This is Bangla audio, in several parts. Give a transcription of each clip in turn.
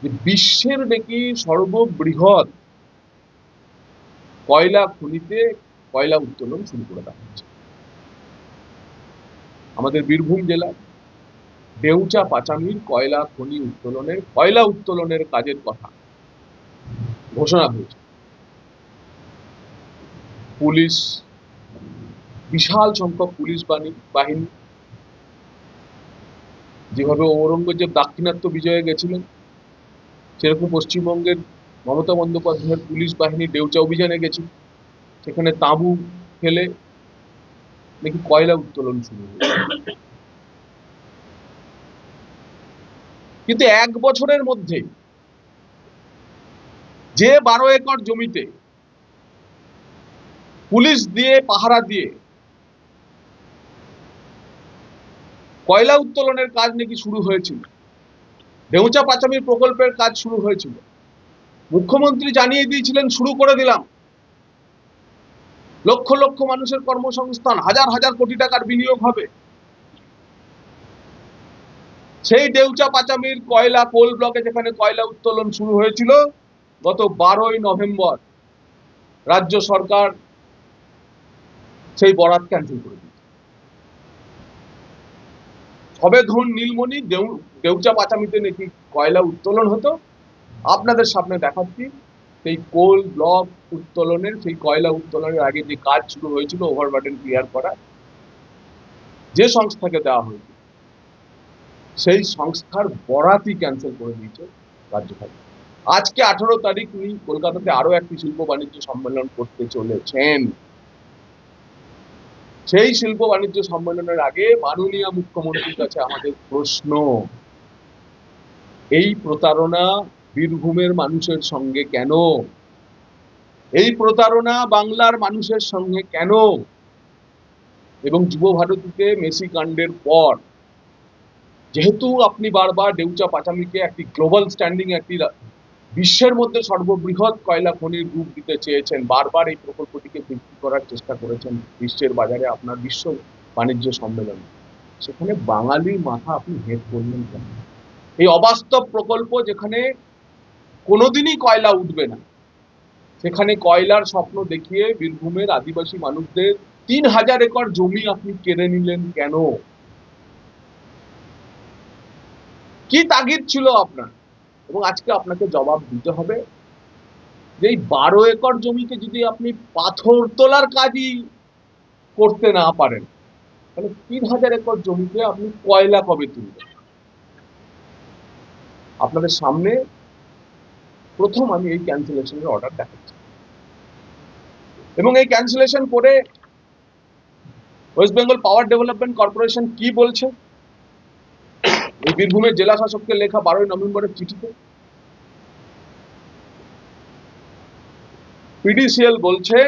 যে বিশ্বের নাকি সর্ববৃহৎ কয়লা খনিতে কয়লা উত্তোলন শুরু করে দেওয়া হচ্ছে। আমাদের বীরভূম জেলা দেউচা পাচামির কয়লা উত্তোলনের কাজের কথা ঘোষণা হয়েছে। পুলিশ, বিশাল সংখ্যক পুলিশ বাহিনী, যেভাবে ঔরঙ্গজেব দাক্ষিণাত্য বিজয়ে গেছিলেন, সেরকম পশ্চিমবঙ্গের মমতা বন্দ্যোপাধ্যায়ের পুলিশ বাহিনী দেউচা অভিযানে গেছিল। সেখানে তাঁবু ফেলে নাকি কয়লা উত্তোলন শুরু হয়েছে। কিন্তু 1 বছরের মধ্যে যে 12 একর জমিতে পুলিশ দিয়ে পাহারা দিয়ে কয়লা উত্তোলনের কাজ নাকি শুরু হয়েছিল, দেউচা পাচামির প্রকল্পের কাজ শুরু হয়েছিল, মুখ্যমন্ত্রী জানিয়ে দিয়েছিলেন শুরু করে দিলাম, লক্ষ লক্ষ মানুষের কর্মসংস্থান, হাজার হাজার কোটি টাকার বিনিয়োগ হবে। সেই দেউচা পাচামির কোল ব্লকে যেখানে কয়লা উত্তোলন শুরু হয়েছিল, গত 12ই নভেম্বর রাজ্য সরকার সেই বরাত ক্যান্সেল করে দিয়েছে। সবে ধরুন নীলমণি দেউচা পাচামিতে নাকি কয়লা উত্তোলন হতো। আপনাদের সামনে দেখাচ্ছি সেই কোল ব্লক উত্তোলনের, সেই কয়লা উত্তোলনের আগে যে কাজ শুরু হয়েছিল ওভারবার্ডেন ক্লিয়ার করা, যে সংস্থাকে দেওয়া হয়েছিল সেই সংস্থার বরাতই ক্যান্সেল করে দিয়েছে রাজ্য সরকার। আজকে 18 তারিখ উনি কলকাতাতে আরো একটি শিল্প বাণিজ্য সম্মেলন করতে চলেছেন। সেই শিল্প বাণিজ্য সম্মেলনের আগে মাননীয় মুখ্যমন্ত্রীর কাছে আমাদের প্রশ্ন, এই প্রতারণা বীরভূমের মানুষের সঙ্গে কেন? এই প্রতারণা বাংলার মানুষের সঙ্গে কেন? এবং যুব ভারতীতে মেসি কাণ্ডের পর যেহেতু আপনি বারবার দেউচা পাচামিকে একটি গ্লোবাল স্ট্যান্ডিং, একটি বিশ্বের মধ্যে সর্ববৃহৎ কয়লা খনির রূপ দিতে চেয়েছেন, বারবার এই প্রকল্পটিকে বিক্রি করার চেষ্টা করেছেন বিশ্বের বাজারে আপনার বিশ্ব বাণিজ্য সম্মেলনে, সেখানে বাঙালির মাথা আপনি হেট করলেন কেন? এই অবাস্তব প্রকল্প, যেখানে কোনোদিনই কয়লা উঠবে না, সেখানে কয়লার স্বপ্ন দেখিয়ে বীরভূমের আদিবাসী মানুষদের 3000 একর জমি আপনি কেড়ে নিলেন কেন? কি তাগিদ ছিল আপনার? এবং আজকে আপনাকে জবাব দিতে হবে যে এই 12 একর জমিতে যদি আপনি পাথর তোলার কাজই করতে না পারেন, তাহলে 3000 একর জমিতে আপনি কয়লা কবে তুলবেন? আপনাদের সামনে প্রথম আমি এই ক্যান্সেলেশনের অর্ডার দেখাচ্ছি, এবং এই ক্যান্সেলেশন করে West Bengal power development corporation কি বলছে এই বীরভূমের জেলা শাসককে লেখা 12ই নভেম্বরের চিঠিতে। PDCL বলছে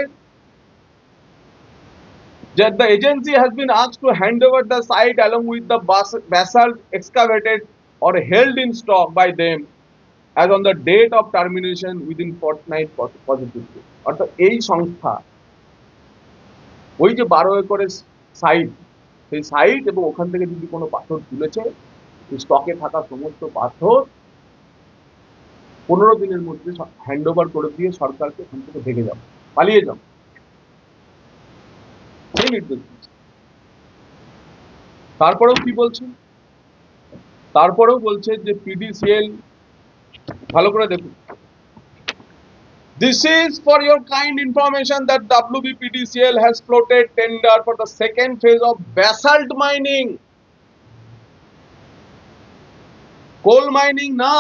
that the agency has been asked to hand over the site along with the basalt excavated or held in stock by them as on the date of termination within fortnight positively. অর্থাৎ এই সংস্থা ওই যে 12 একরের সাইট, সেই সাইট এবং ওখান থেকে যদি কোনো পাথর তুলেছে, স্টকে থাকা সমস্ত পাথর 15 দিনের মধ্যে হ্যান্ড ওভার করে দিয়ে সরকারকে ওখান থেকে ভেঙে যাও, পালিয়ে যাও, সেই নির্দেশ দিচ্ছে। তারপরেও কি বলছে? তারপরেও বলছে যে PDCL, ভালো করে দেখুন, this is for your kind information that WBPDCL has floated tender for the second phase of basalt mining, coal mining না।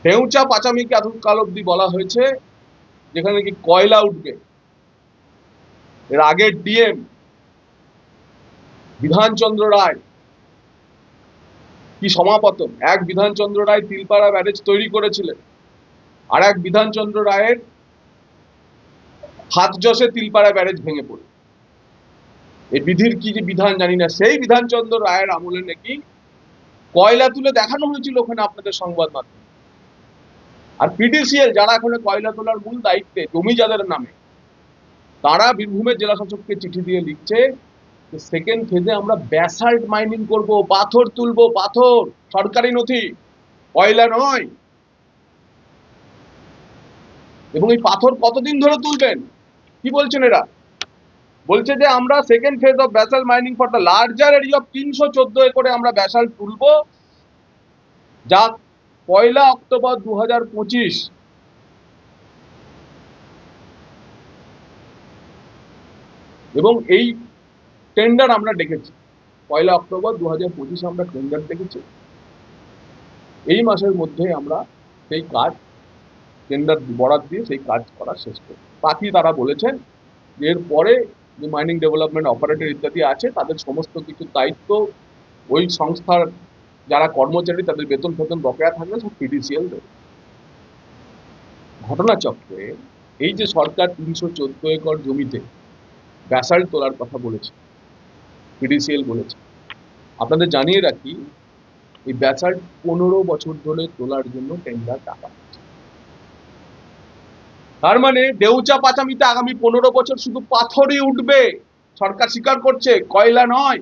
দেউচা পাচামিকে এতকাল অব্দি বলা হয়েছে যেখানে কি কয়লা উঠবে। এর আগের DM বিধানচন্দ্র রায় কি সমাপতন, এক বিধানচন্দ্র রায় তিলপাড়া ব্যারেজ তৈরি করেছিলেন, আর এক বিধানচন্দ্র রায়ের হাত যশে তিলপাড়া ব্যারেজ ভেঙে পড়ে। এই বিধির কি যে বিধান জানি না, সেই বিধানচন্দ্র রায়ের আমলে নাকি কয়লা তুলে দেখানো হয়েছিল ওখানে আপনাদের সংবাদ মাধ্যমে। আর PDCL যারা এখন কয়লা তোলার মূল দায়িত্বে, জমি যাদের নামে, তারা বীরভূমের জেলা শাসককে চিঠি দিয়ে লিখছে সেকেন্ড ফেজে আমরা ব্যাসাল্ট মাইনিং করব, পাথর তুলবো, পাথর, সরকারি নথি, কয়লা নয়। এবং এই পাথর কতদিন ধরে তুলবেন? কি বলছেন এরা? বলছে যে আমরা second phase of basalt mining for the larger area of 314 একরে আমরা ব্যাসাল্ট তুলবো, যা 1 অক্টোবর 2025 এবং এই টেন্ডার আমরা ডেকেছি। 1 অক্টোবর 2025 আমরা টেন্ডার ডেকেছি। এই মাসের মধ্যে আমরা সেই কাজ টেন্ডার বরাদ দিয়ে সেই কাজ করা শেষ করব। বাকি তারা বলেছেন যে এরপরে যে মাইনিং ডেভেলপমেন্ট অপারেটর ইত্যাদি আছে তাদের সমস্ত কিছু দায়িত্ব ওই সংস্থার যারা কর্মচারী তাদের বেতন ফেতন বকেয়া থাকলে সব পিডিসিএল দেবে। ঘটনাচক্রে এই যে সরকার 314 একর জমিতে ব্যাসাল্ট তোলার কথা বলেছে, পিডিসিএল বলেছে, আপনাদের জানিয়ে রাখি এই ব্যাসাল্ট 15 বছর ধরে তোলার জন্য টেন্ডার টাকা। তার মানে দেউচা পাচামিতে আগামী 15 বছর শুধু পাথরই উঠবে। সরকার স্বীকার করছে, কয়লা নয়।